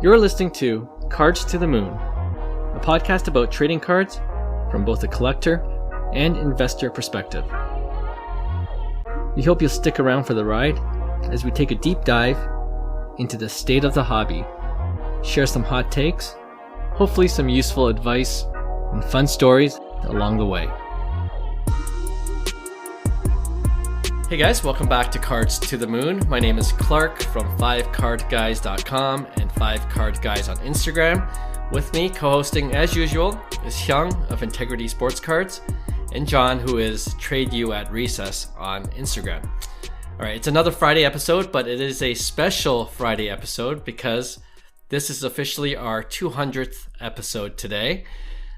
You're listening to Cards to the Moon, a podcast about trading cards from both a collector and investor perspective. We hope you'll stick around for the ride as we take a deep dive into the state of the hobby, share some hot takes, hopefully some useful advice, and fun stories along the way. Hey guys, welcome back to Cards to the Moon. My name is Clark from 5cardguys.com and 5cardguys on Instagram. With me, co-hosting as usual, is Hyung of Integrity Sports Cards and John, who is Trade You at Recess on Instagram. All right, it's another Friday episode, but it is a special Friday episode because this is officially our 200th episode today.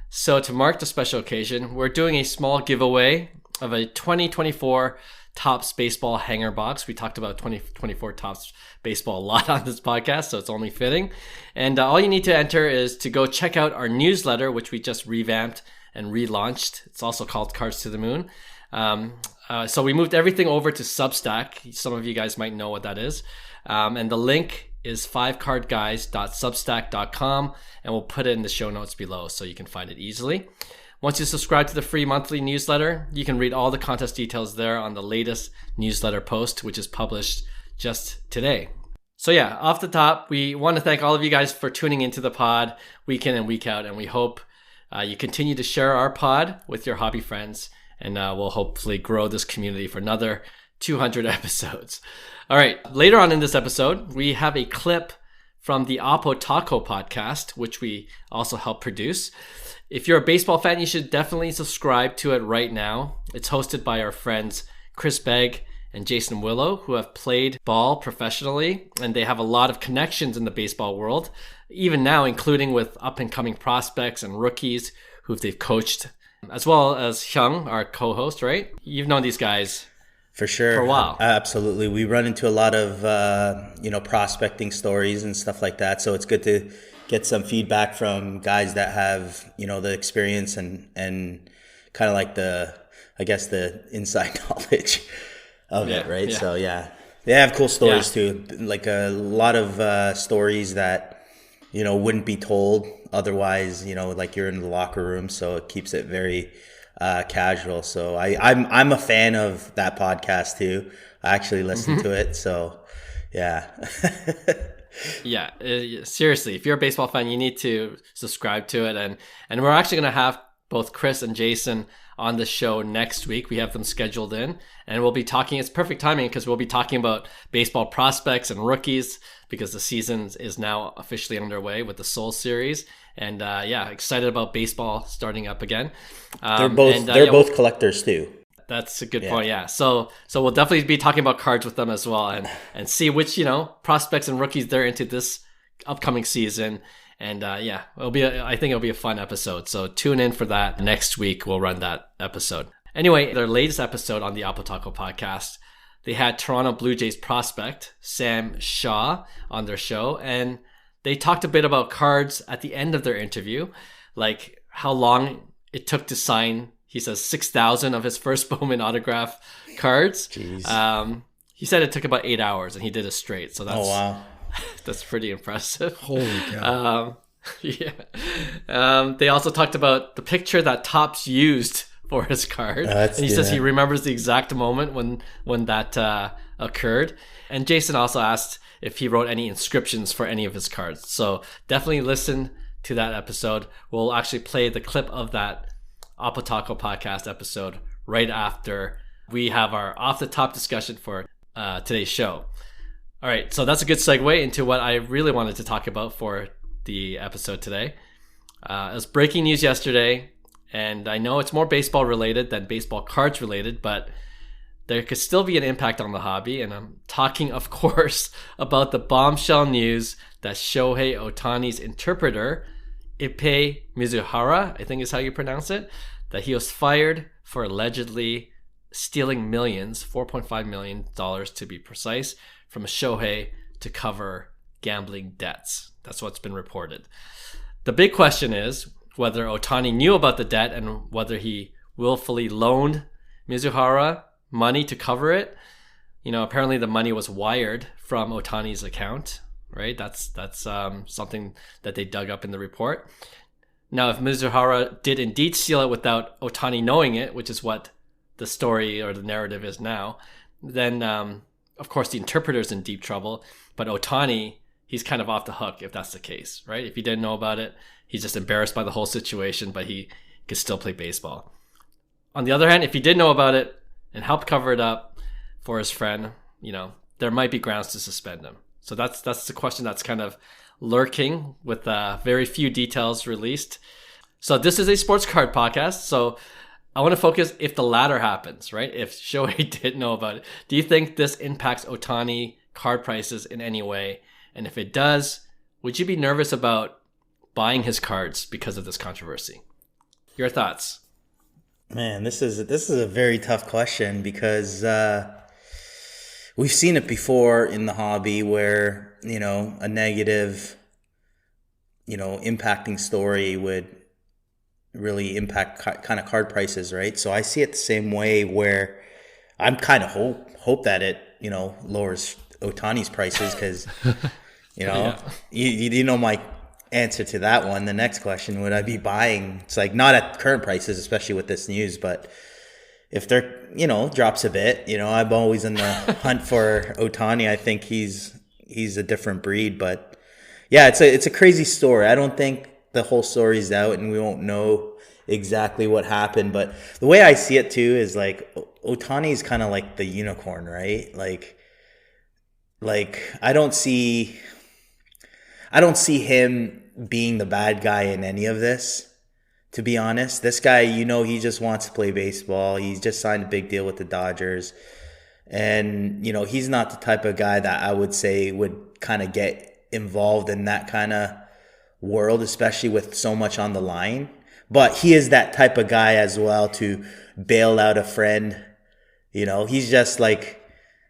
So to mark the special occasion, we're doing a small giveaway of a 2024 Topps Baseball Hanger Box. We talked about 2024 Topps Baseball a lot on this podcast, so it's only fitting. And all you need to enter is to go check out our newsletter, which we just revamped and relaunched. It's also called Cards to the Moon. So we moved everything over to Substack. Some of you guys might know what that is. And the link is 5cardguys.substack.com, and we'll put it in the show notes below so you can find it easily. Once you subscribe to the free monthly newsletter, you can read all the contest details there on the latest newsletter post, which is published just today. So yeah, off the top, we want to thank all of you guys for tuning into the pod week in and week out, and we hope you continue to share our pod with your hobby friends, and we'll hopefully grow this community for another 200 episodes. All right, later on in this episode, we have a clip from the Oppotaco Podcast, which we also help produce. If you're a baseball fan, you should definitely subscribe to it right now. It's hosted by our friends Begg and Jason Willow, who have played ball professionally, and they have a lot of connections in the baseball world, even now, including with up-and-coming prospects and rookies who they've coached, as well as Hyung, our co-host, right? You've known these guys for sure for a while. Absolutely. We run into a lot of prospecting stories and stuff like that, so it's good to get some feedback from guys that have, the experience and kind of like the inside knowledge of it, right? Yeah. So yeah, they have cool stories too. Like a lot of stories that, wouldn't be told otherwise, like you're in the locker room. So it keeps it very casual. So I'm a fan of that podcast too. I actually listen to it. So yeah. Yeah, seriously, if you're a baseball fan, you need to subscribe to it. And we're actually going to have both Chris and Jason on the show next week. We have them scheduled in, and we'll be talking. It's perfect timing because we'll be talking about baseball prospects and rookies because the season is now officially underway with the Soul Series. And excited about baseball starting up again. They're both collectors too. That's a good point. Yeah. So we'll definitely be talking about cards with them as well, and see which, prospects and rookies they're into this upcoming season. And I think it'll be a fun episode. So tune in for that. Next week we'll run that episode. Anyway, their latest episode on the Oppotaco Podcast, they had Toronto Blue Jays prospect Sam Shaw on their show, and they talked a bit about cards at the end of their interview, like how long it took to sign. He says 6,000 of his first Bowman autograph cards. Jeez. He said it took about 8 hours, and he did it straight. So that's that's pretty impressive. Holy cow. They also talked about the picture that Topps used for his card. And he says he remembers the exact moment when that occurred. And Jason also asked if he wrote any inscriptions for any of his cards. So definitely listen to that episode. We'll actually play the clip of that Oppotaco Podcast episode right after we have our off the top discussion for today's show. All right, so that's a good segue into what I really wanted to talk about for the episode today. It was breaking news yesterday, and I know it's more baseball related than baseball cards related, but there could still be an impact on the hobby. And I'm talking, of course, about the bombshell news that Shohei Ohtani's interpreter, Ippei Mizuhara, I think is how you pronounce it, that he was fired for allegedly stealing millions, $4.5 million to be precise, from Shohei to cover gambling debts. That's what's been reported. The big question is whether Ohtani knew about the debt and whether he willfully loaned Mizuhara money to cover it. Apparently the money was wired from Ohtani's account right? That's something that they dug up in the report. Now, if Mizuhara did indeed steal it without Ohtani knowing it, which is what the story or the narrative is now, then of course the interpreter's in deep trouble. But Ohtani, he's kind of off the hook if that's the case, right? If he didn't know about it, he's just embarrassed by the whole situation, but he could still play baseball. On the other hand, if he did know about it and helped cover it up for his friend, there might be grounds to suspend him. So that's the question that's kind of lurking with very few details released. So this is a sports card podcast. So I want to focus if the latter happens, right? If Shohei did know about it, do you think this impacts Ohtani card prices in any way? And if it does, would you be nervous about buying his cards because of this controversy? Your thoughts? Man, this is a very tough question because we've seen it before in the hobby where, a negative, impacting story would really impact kind of card prices, right? So I see it the same way where I'm kind of hope that it, lowers Ohtani's prices because, Yeah. you know my answer to that one. The next question, would I be buying? It's like not at current prices, especially with this news, but if they're, drops a bit, I'm always in the hunt for Ohtani. I think he's a different breed, but yeah, it's a crazy story. I don't think the whole story's out and we won't know exactly what happened, but the way I see it too is like Ohtani's kind of like the unicorn, right? Like I don't see him being the bad guy in any of this, to be honest. This guy, he just wants to play baseball. He's just signed a big deal with the Dodgers. And, he's not the type of guy that I would say would kind of get involved in that kind of world, especially with so much on the line. But he is that type of guy as well to bail out a friend. He's just like,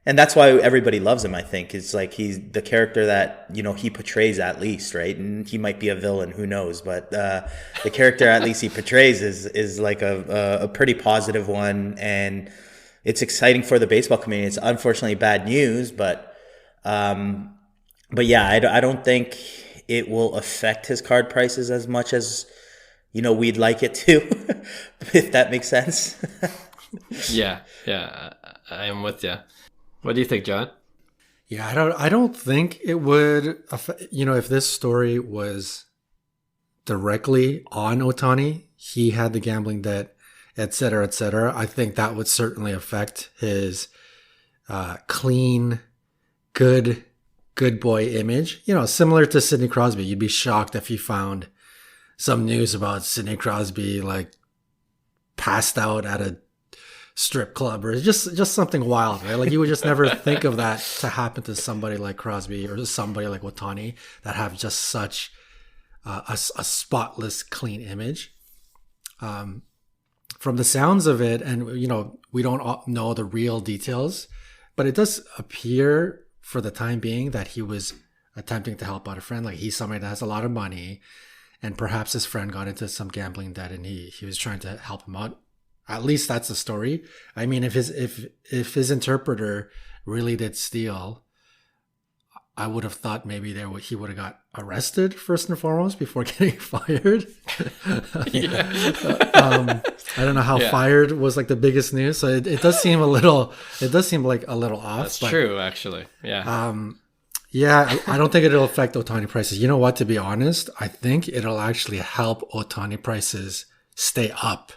and that's why everybody loves him, I think. It's like he's the character that, he portrays at least, right? And he might be a villain, who knows? But the character at least he portrays is like a pretty positive one. And it's exciting for the baseball community. It's unfortunately bad news, but yeah, I don't think it will affect his card prices as much as, we'd like it to, if that makes sense. Yeah, I am with you. What do you think, John? Yeah, I don't think it would affect, if this story was directly on Ohtani, he had the gambling debt, et cetera, et cetera. I think that would certainly affect his clean, good boy image. Similar to Sidney Crosby. You'd be shocked if you found some news about Sidney Crosby like passed out at a strip club or just something wild, right? Like you would just never think of that to happen to somebody like Crosby or somebody like Ohtani that have just such a spotless, clean image. From the sounds of it, and we don't know the real details, but it does appear for the time being that he was attempting to help out a friend. Like he's somebody that has a lot of money, and perhaps his friend got into some gambling debt, and he was trying to help him out. At least that's the story. I mean, if his interpreter really did steal, I would have thought maybe he would have got arrested first and foremost before getting fired. I don't know how fired was like the biggest news. So it does seem like a little off. That's true, actually. Yeah. I don't think it'll affect Ohtani prices. You know what? To be honest, I think it'll actually help Ohtani prices stay up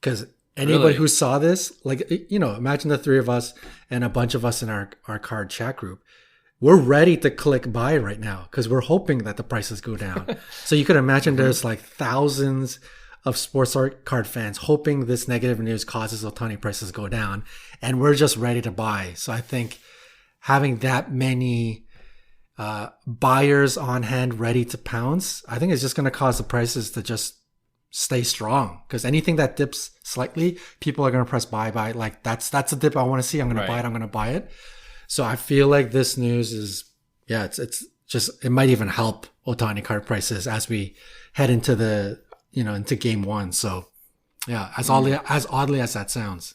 because anybody who saw this, like, imagine the three of us and a bunch of us in our card chat group. We're ready to click buy right now because we're hoping that the prices go down. So you could imagine there's like thousands of sports card fans hoping this negative news causes Ohtani prices go down, and we're just ready to buy. So I think having that many buyers on hand ready to pounce, I think it's just going to cause the prices to just stay strong because anything that dips slightly, people are going to press buy. Like that's a dip I want to see. I'm going to buy it. I'm going to buy it. So I feel like this news is, it's just, it might even help Ohtani card prices as we head into into game one. So yeah, as oddly as that sounds.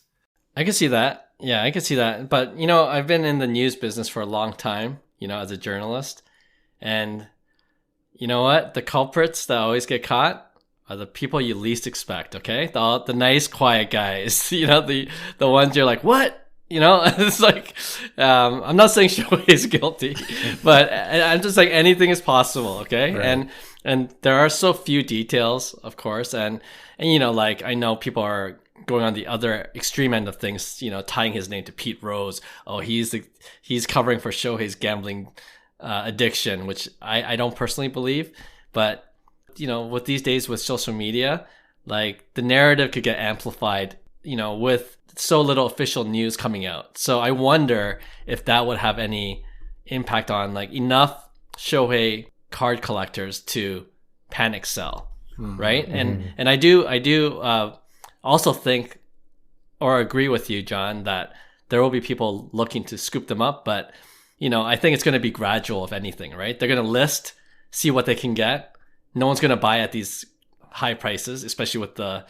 I can see that. Yeah, I can see that. But, I've been in the news business for a long time, as a journalist. And you know what? The culprits that always get caught are the people you least expect, okay? The nice, quiet guys. The ones you're like, what? It's like, I'm not saying Shohei is guilty, but I'm just like, anything is possible, okay? Right. And there are so few details, of course, and like, I know people are going on the other extreme end of things, tying his name to Pete Rose. Oh, he's covering for Shohei's gambling addiction, which I don't personally believe, but with these days with social media, like, the narrative could get amplified, with so little official news coming out. So I wonder if that would have any impact on, like, enough Shohei card collectors to panic sell, right? And I do also think or agree with you, John, that there will be people looking to scoop them up, but I think it's going to be gradual, if anything, right? They're going to list, see what they can get. No one's going to buy at these high prices, especially with the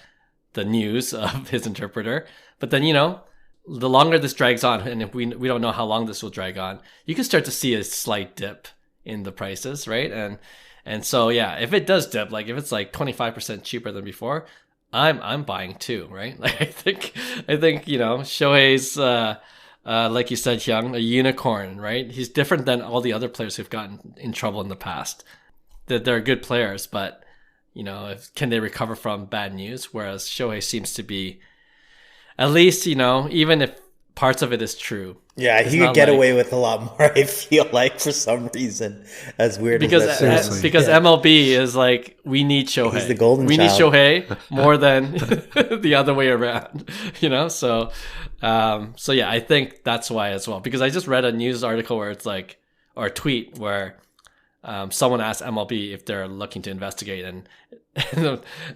news of his interpreter. But then, the longer this drags on, and if we don't know how long this will drag on, you can start to see a slight dip in the prices, right? And so, yeah, if it does dip, like if it's like 25% cheaper than before, I'm buying too, right? Like, I think Shohei's like you said, Hyung, a unicorn, right? He's different than all the other players who've gotten in trouble in the past. That they're good players, but can they recover from bad news? Whereas Shohei seems to be, at least, even if parts of it is true. Yeah, he could get away with a lot more, I feel like, for some reason. As weird as that sounds. Because MLB is like, we need Shohei. He's the golden We child. need Shohei more than the other way around, So yeah, I think that's why as well. Because I just read a news article where it's like, or a tweet where someone asked MLB if they're looking to investigate, and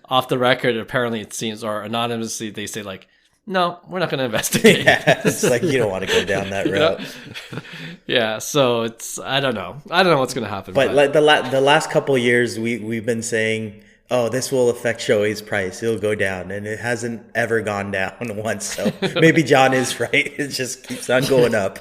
off the record, apparently it seems, or anonymously, they say like, no, we're not going to investigate. Yeah, it's like, you don't want to go down that route. Yeah, so I don't know what's going to happen. But like the last couple of years, we've been saying, oh, this will affect Shohei's price. It'll go down, and it hasn't ever gone down once. So maybe John is right. It just keeps on going up.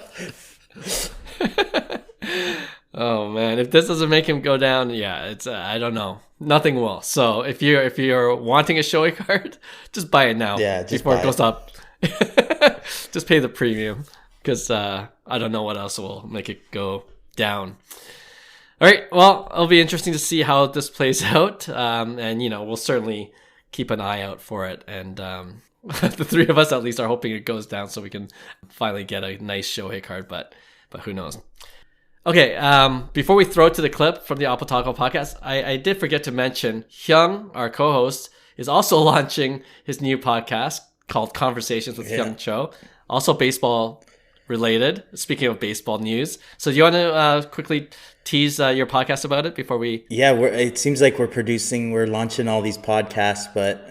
Oh man, if this doesn't make him go down, yeah, it's I don't know. Nothing will. So if you're wanting a Shohei card, just buy it now. Yeah, just before buy it goes up. Just pay the premium, because I don't know what else will make it go down. All right, well, it'll be interesting to see how this plays out, and we'll certainly keep an eye out for it. And the three of us at least are hoping it goes down so we can finally get a nice Shohei card. But who knows? Okay, before we throw to the clip from the Oppotaco podcast, I did forget to mention Hyung, our co-host, is also launching his new podcast called Conversations with Hyung Cho, also baseball related, speaking of baseball news. So do you want to quickly tease your podcast about it before we... Yeah, it seems like we're launching all these podcasts, but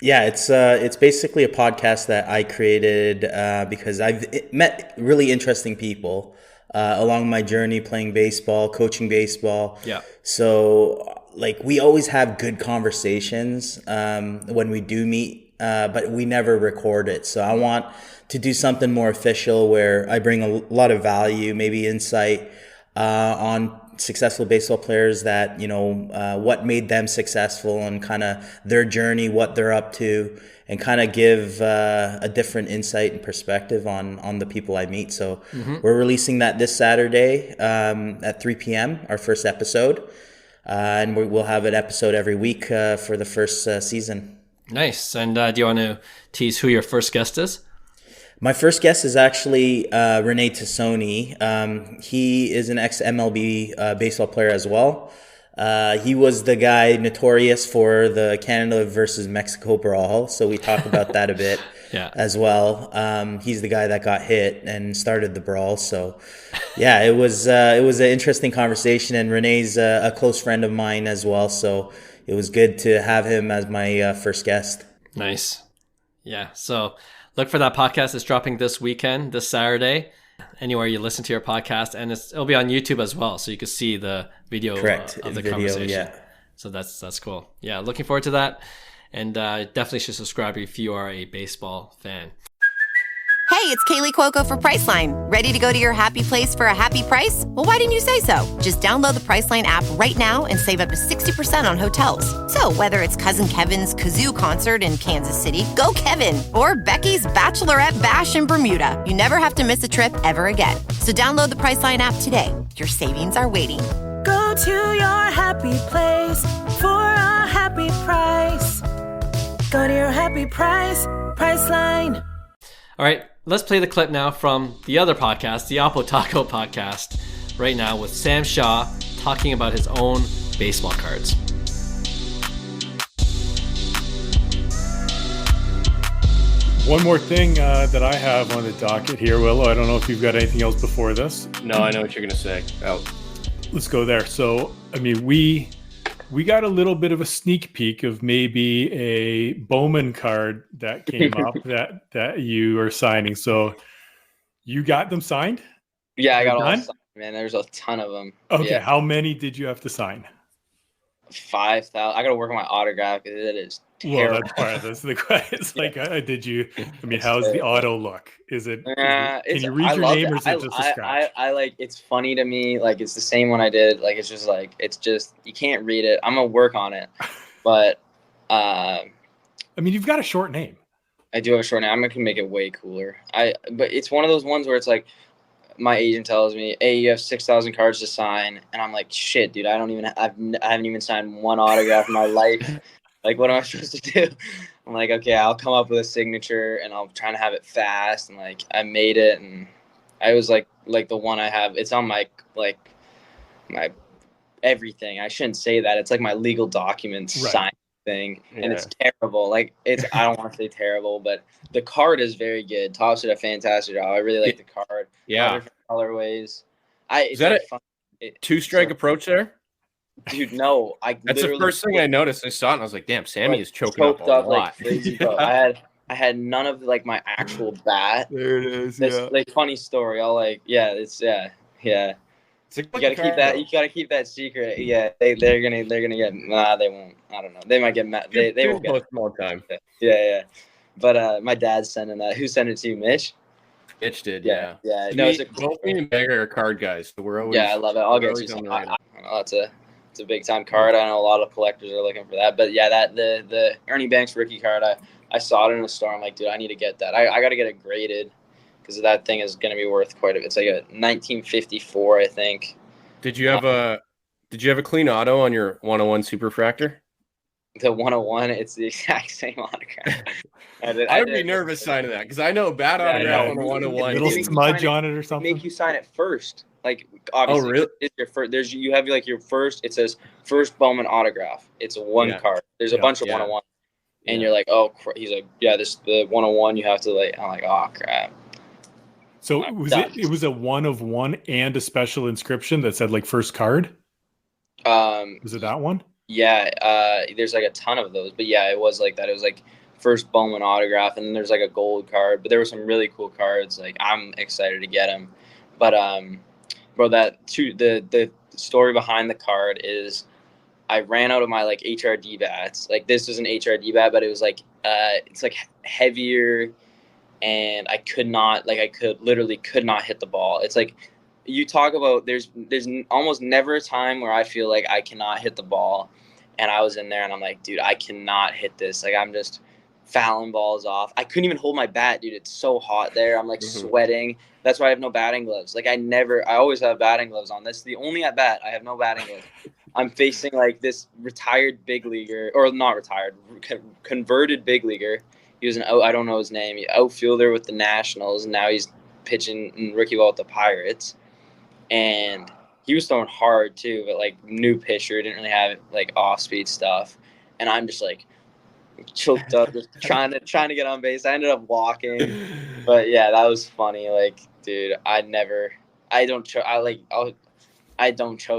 it's basically a podcast that I created because I've met really interesting people along my journey playing baseball, coaching baseball. Yeah. So like we always have good conversations when we do meet, but we never record it. So I want to do something more official where I bring a lot of value, maybe insight on successful baseball players that, what made them successful and kind of their journey, what they're up to, and kind of give a different insight and perspective on the people I meet. So we're releasing that this Saturday at 3 p.m., our first episode. And we'll have an episode every week for the first season. Nice. And do you want to tease who your first guest is? My first guest is actually Renee Tassoni. He is an ex-MLB baseball player as well. He was the guy notorious for the Canada versus Mexico brawl, so we talk about that a bit as well. He's the guy that got hit and started the brawl. So, yeah, it was an interesting conversation, and Renee's a close friend of mine as well. So it was good to have him as my first guest. Nice, yeah. So look for that podcast. It's dropping this weekend, this Saturday, anywhere you listen to your podcast, and it'll be on YouTube as well, so you can see the video of the conversation. Yeah. So that's cool. Yeah, looking forward to that, and definitely should subscribe if you are a baseball fan. Hey, it's Kaylee Cuoco for Priceline. Ready to go to your happy place for a happy price? Well, why didn't you say so? Just download the Priceline app right now and save up to 60% on hotels. So whether it's Cousin Kevin's Kazoo Concert in Kansas City, go Kevin, or Becky's Bachelorette Bash in Bermuda, you never have to miss a trip ever again. So download the Priceline app today. Your savings are waiting. Go to your happy place for a happy price. Go to your happy price, Priceline. All right, let's play the clip now from the other podcast, the Oppotaco Podcast, right now with Sam Shaw talking about his own baseball cards. One more thing that I have on the docket here, Willow. I don't know if you've got anything else before this. No, I know what you're going to say. Oh. Let's go there. So, I mean, we got a little bit of a sneak peek of maybe a Bowman card that came up that you are signing. So you got them signed? Yeah, I got all signed, man. There's a ton of them. Okay, yeah. How many did you have to sign? 5,000. I got to work on my autograph because it is terrible. Well, that's part of this. The question is like, did you? I mean, how's the auto look? Is it? Can you read your name, or is it just a scratch? I like. It's funny to me. Like it's the same one I did. Like it's just you can't read it. I'm gonna work on it, but I mean, you've got a short name. I do have a short name. I'm gonna make it way cooler. But it's one of those ones where it's like, my agent tells me, "Hey, you have 6,000 cards to sign," and I'm like, "Shit, dude, I haven't even signed one autograph in my life. Like, what am I supposed to do?" I'm like, "Okay, I'll come up with a signature, and I'll try to have it fast." And like, I made it, and I was like the one I have. It's on my everything. I shouldn't say that. It's like my legal documents signed thing, and it's terrible. Like, I don't want to say terrible, but the card is very good. Tops did a fantastic job. I really like the card. Yeah, different colorways. Is that a two-strike approach there? Dude, no. That's the first thing I noticed. I saw it and I was like, damn, Sammy is choking up a lot. Like crazy, bro. I had none of like my actual bat. There it is. Like funny story. I'll like, it's you gotta keep that. You gotta keep that secret. Yeah, they're gonna get. Nah, they won't. I don't know. They might get mad. They won't get small time. Yeah. But my dad's sending that. Who sent it to you, Mitch? Mitch did. Yeah. No, both me and Begg are card guys, so we're always. Yeah, I love it. I'll get you some. I know it's a big time card. I know a lot of collectors are looking for that. But yeah, that the Ernie Banks rookie card. I saw it in the store. I'm like, dude, I need to get that. I got to get it graded because that thing is going to be worth quite a bit. It's like a 1954, I think. Did you have a clean auto on your 101 Superfractor? The 101, it's the exact same autograph. I would be nervous signing that because I know a bad autograph on the 101. Little smudge on it or something. Make you sign it first. Like, obviously, really? It's your first. You have like your first. It says first Bowman autograph. It's one card. There's a bunch of 101, and you're like, oh, he's like, yeah, this the 101. You have to like. I'm like, oh crap. So it was a 1 of 1 and a special inscription that said like first card. Was it that one? Yeah. There's like a ton of those, but yeah, it was like that. It was like first Bowman autograph, and then there's like a gold card. But there were some really cool cards. Like, I'm excited to get them. But bro, the story behind the card is I ran out of my like HRD bats. Like, this is an HRD bat, but it was like it's like heavier, and I could not literally could not hit the ball. It's like, you talk about there's almost never a time where I feel like I cannot hit the ball, and I was in there and I'm like, dude, I cannot hit this. Like, I'm just fouling balls off. I couldn't even hold my bat, dude. It's so hot there. I'm like sweating. That's why I have no batting gloves. Like, I always have batting gloves on. This is the only at bat I have no batting gloves. I'm facing like this retired big leaguer, or not retired, converted big leaguer. He was I don't know his name, outfielder with the Nationals, and now he's pitching in rookie ball with the Pirates. And he was throwing hard too, but like new pitcher, didn't really have like off speed stuff. And I'm just like choked up, just trying to get on base. I ended up walking, but yeah, that was funny. Like, dude, I don't choke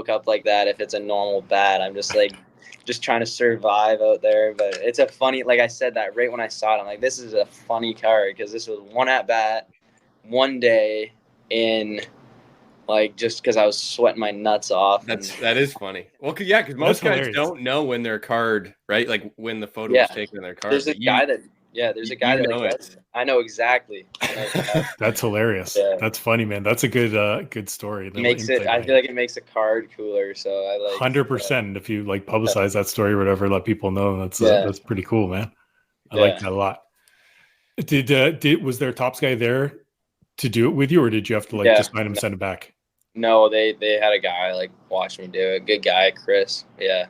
up like that if it's a normal bat. I'm just like, just trying to survive out there. But it's a funny, like I said that right when I saw it, I'm like, this is a funny card because this was one at bat, one day in. Like, just because I was sweating my nuts off. That is funny. Well, because most guys don't know when their card, right? Like, when the photo was taken in their card. There's a guy that Yeah, there's a guy that does it. I know exactly. That's hilarious. Yeah. That's funny, man. That's a good story. Makes it. I feel like it makes the card cooler. So I like 100%. If you like publicize that story or whatever, let people know. That's pretty cool, man. I like that a lot. Was there a Tops guy there to do it with you, or did you have to just find him, send it back? No, they had a guy like watch me do it. Good guy, Chris. Yeah.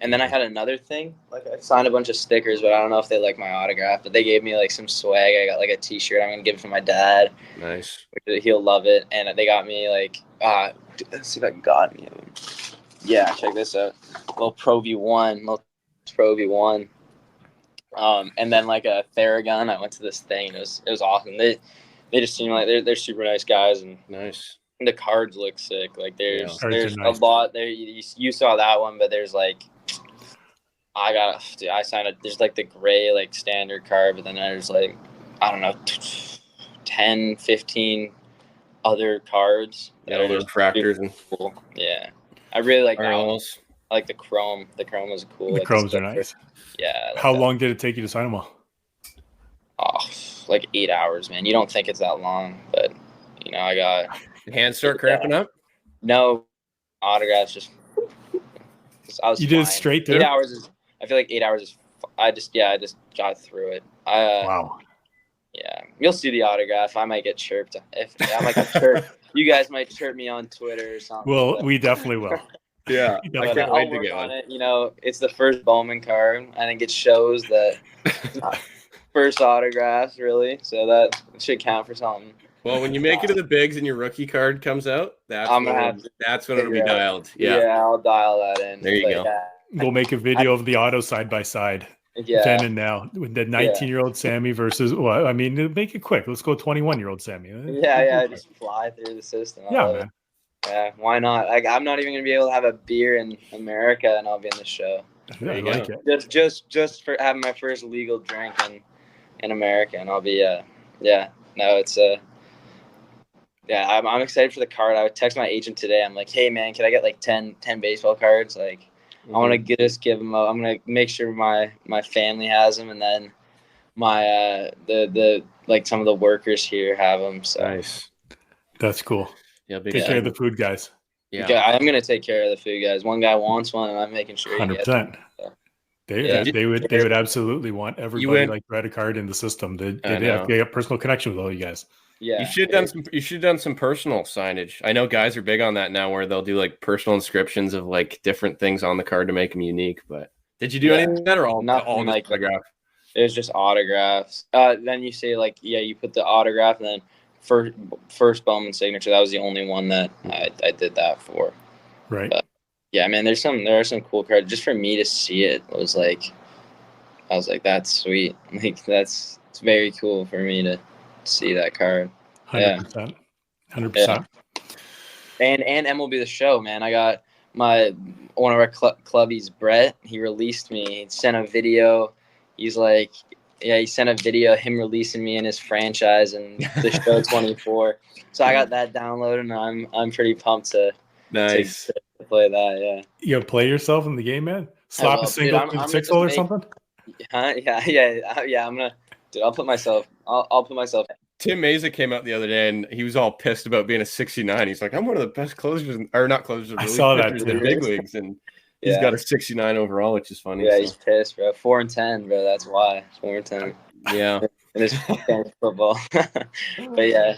And then I had another thing. Like I signed a bunch of stickers, but I don't know if they like my autograph. But they gave me like some swag. I got like a T-shirt. I'm gonna give it to my dad. Nice. He'll love it. And they got me like let's see if I got any of them. Yeah, check this out. Little Pro V1. And then like a Theragun. I went to this thing. And it was awesome. They just seem like they're super nice guys and nice. The cards look sick. Like there's nice. a lot there. You saw that one, but there's like I signed it. There's like the gray like standard card, but then there's like I don't know 10, 15 other cards. Yeah, all the refractors and cool. Yeah, I really like that one. I like the chrome. The chrome was cool. The chromes are nice. Yeah. How long did it take you to sign them all? Oh, like 8 hours, man. You don't think it's that long, but I got. Hands start cramping up? No, autographs just. I was. You did it straight through. 8 hours is. I feel like 8 hours is. I just got through it. Wow. Yeah, you'll see the autograph. I might get chirped. I might get chirped. You guys might chirp me on Twitter or something. Well, we definitely will. Yeah, I can't wait to get one. It's the first Bowman card. I think it shows that first autographs really, so that should count for something. Well, when you make it to the bigs and your rookie card comes out, that's when it'll be dialed. Yeah, I'll dial that in. There you go. We'll make a video of the auto side by side. Yeah. Then and now with the 19-year-old Sammy versus make it quick. Let's go 21-year-old Sammy. Yeah, just fly through the system. Yeah, man. Yeah, why not? Like, I'm not even gonna be able to have a beer in America, and I'll be in the show. I like it. Just for having my first legal drink in America, and I'll be I'm excited for the card. I would text my agent today. I'm like, hey man, can I get like 10 baseball cards? Like, I want to just give them. I'm gonna make sure my family has them, and then my the like some of the workers here have them. So nice. That's cool. Yeah, take care of the food guys. Yeah, I'm gonna take care of the food guys. One guy wants one, and I'm making sure. 100%. They would absolutely want everybody like to have a card in the system. They have a personal connection with all you guys. Yeah, you should have done some personal signage. I know guys are big on that now, where they'll do like personal inscriptions of like different things on the card to make them unique. But did you do anything like that, or all like autograph? It was just autographs. Then you say like, you put the autograph, and then first Bowman signature. That was the only one that I did that for. Right. But, yeah, man. There are some cool cards. Just for me to see it was like, I was like, that's sweet. Like it's very cool for me to see that card. 100%. 100%. And MLB The Show, man. I got one of our clubbies, Brett. He released me. He sent a video. He's like, he sent a video of him releasing me in his franchise and The Show 24. So I got that downloaded, and I'm pretty pumped to play that. Yeah. You gonna play yourself in the game, man? Slap a single to the 6-hole or something? Yeah. I'm gonna. Dude, I'll put myself. Tim Meza came out the other day, and he was all pissed about being a 69. He's like, I'm one of the best closers, or not closers. I saw that in the big leagues, and he's got a 69 overall, which is funny. Yeah, he's pissed, bro. 4-10, bro. That's why 4-10. Yeah, it is football. But yeah,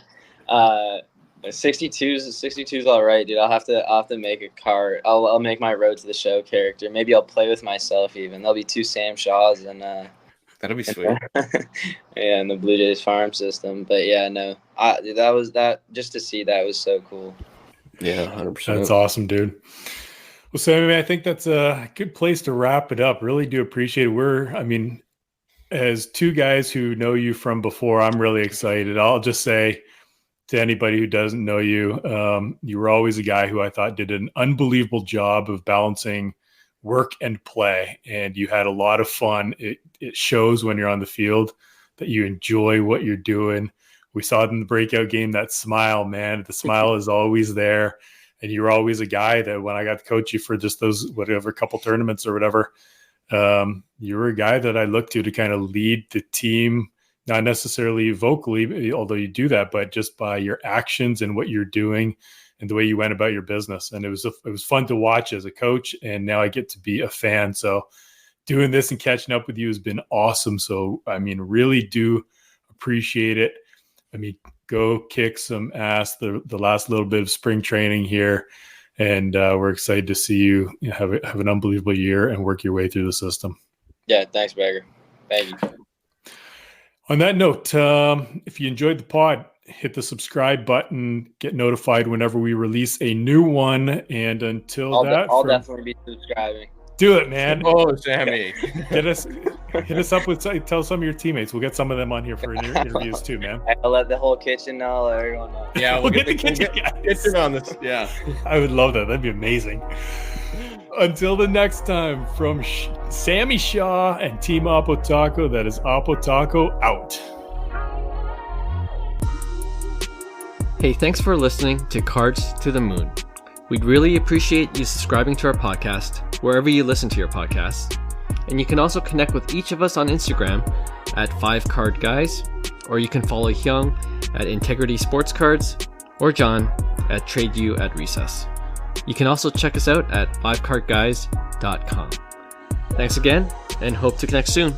62's all right, dude. I'll have to make a card. I'll make my Road to the Show character. Maybe I'll play with myself even. There'll be 2 Sam Shaws and. That'll be sweet. Yeah, in the Blue Jays farm system. But yeah, no, just to see that was so cool. Yeah, 100%. That's awesome, dude. Well, Sammy, I think that's a good place to wrap it up. Really do appreciate it. As 2 guys who know you from before, I'm really excited. I'll just say to anybody who doesn't know you, you were always a guy who I thought did an unbelievable job of balancing work and play, and you had a lot of fun. It shows when you're on the field that you enjoy what you're doing. We saw it in the breakout game, that smile, man. The smile is always there, and you're always a guy that when I got to coach you for just those whatever couple tournaments or whatever, you were a guy that I looked to kind of lead the team, not necessarily vocally, although you do that, but just by your actions and what you're doing and the way you went about your business. And it was fun to watch as a coach, and now I get to be a fan. So doing this and catching up with you has been awesome. So, I mean, really do appreciate it. I mean, go kick some ass the last little bit of spring training here. And we're excited to see you have an unbelievable year and work your way through the system. Yeah, thanks, Beggar. Thank you. On that note, if you enjoyed the pod, hit the subscribe button, get notified whenever we release a new one. And until I'll definitely be subscribing. Do it, man. Oh, Sammy. Hit us up with, tell some of your teammates. We'll get some of them on here for interviews too, man. I'll let the whole kitchen know, let everyone know. Yeah, we'll get the kitchen on this. Yeah. I would love that. That'd be amazing. Until the next time, from Sammy Shaw and Team Oppotaco, that is Oppotaco out. Hey, thanks for listening to Cards to the Moon. We'd really appreciate you subscribing to our podcast wherever you listen to your podcasts. And you can also connect with each of us on Instagram at 5cardguys, or you can follow Hyung at Integrity Sports Cards, or John at TradeU at Recess. You can also check us out at 5cardguys.com. Thanks again, and hope to connect soon.